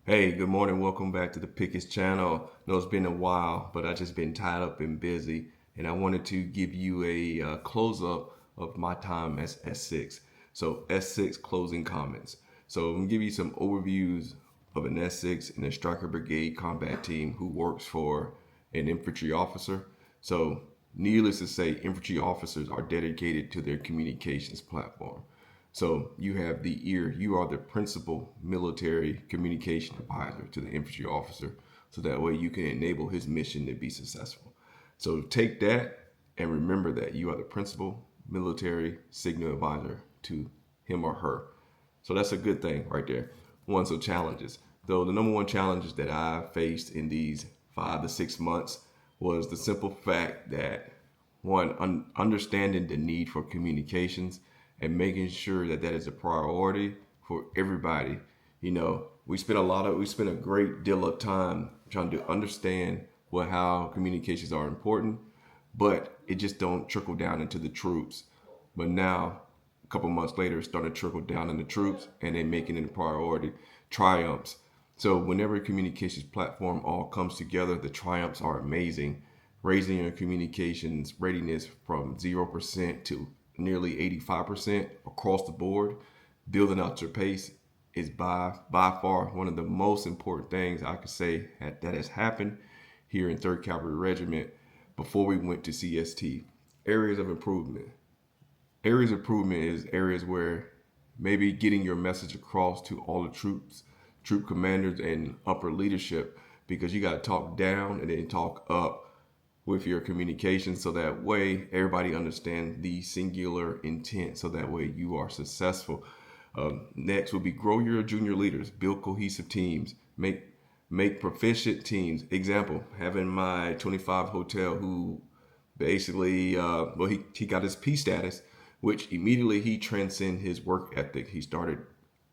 Hey, good morning. Welcome back to the Pickets channel. I know it's been a while, but I just been tied up and busy, and I wanted to give you a close up of my time as S6. So S6 closing comments. So I'm gonna give you some overviews of an S6 in a Striker Brigade combat team who works for an infantry officer. So needless to say, infantry officers are dedicated to their communications platform. So you have the ear, you are the principal military communication advisor to the infantry officer. So that way you can enable his mission to be successful. So take that and remember that you are the principal military signal advisor to him or her. So that's a good thing right there. One, so challenges. Though the number one challenges that I faced in these 5 to 6 months was the simple fact that one, understanding the need for communications and making sure that that is a priority for everybody. We spent a great deal of time trying to understand how communications are important, but it just don't trickle down into the troops. But now, a couple months later, it's starting to trickle down in the troops, and they're making it a priority. Triumphs. So whenever a communications platform all comes together, the triumphs are amazing. Raising your communications readiness from 0% to nearly 85% across the board, building out your pace is by far one of the most important things I could say that has happened here in 3rd Cavalry Regiment before we went to CST. Areas of improvement. Areas of improvement is areas where maybe getting your message across to all the troops, troop commanders, and upper leadership, because you got to talk down and then talk up with your communication so that way everybody understands the singular intent so that way you are successful. Next would be grow your junior leaders, build cohesive teams, make proficient teams. Example, having my 25 hotel who basically, he got his P status, which immediately he transcended his work ethic. He started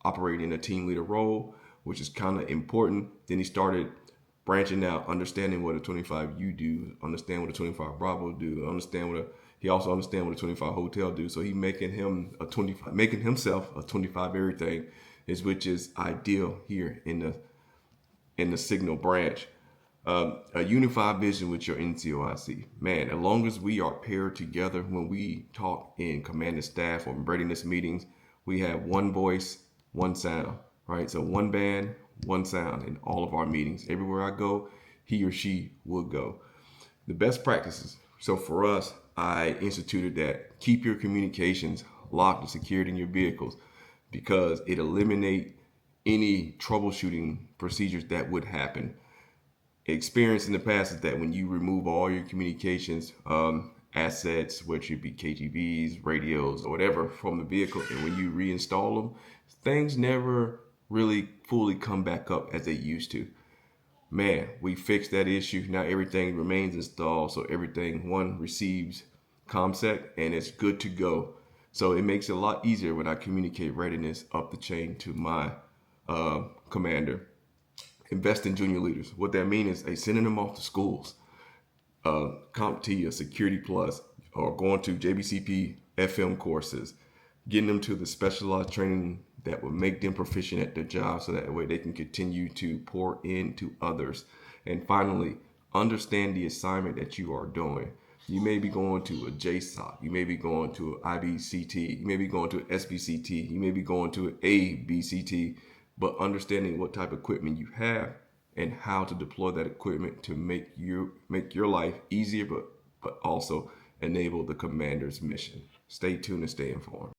operating in a team leader role, which is kind of important. Then he started branching out, understanding what a 25U do, understand what a 25 Bravo do, he also understand what a 25 Hotel do. So he making himself a 25 everything, which is ideal here in the signal branch. A unified vision with your NCOIC. Man, as long as we are paired together when we talk in command and staff or in readiness meetings, we have one voice, one sound, right? So one band, one sound in all of our meetings. Everywhere I go, he or she will go. The best practices. So for us, I instituted that keep your communications locked and secured in your vehicles because it eliminates any troubleshooting procedures that would happen. Experience in the past is that when you remove all your communications assets, which it be KGVs, radios, or whatever from the vehicle, and when you reinstall them, things never really fully come back up as they used to. Man, we fixed that issue. Now everything remains installed, so everything receives ComSec and it's good to go. So it makes it a lot easier when I communicate readiness up the chain to my commander. Invest in junior leaders. What that means is sending them off to schools, CompTIA, Security Plus, or going to JBCP FM courses, getting them to the specialized training that will make them proficient at their job so that way they can continue to pour into others. And finally, understand the assignment that you are doing. You may be going to a JSOC, you may be going to an IBCT, you may be going to an SBCT, you may be going to an ABCT, but understanding what type of equipment you have and how to deploy that equipment to make your life easier, but also enable the commander's mission. Stay tuned and stay informed.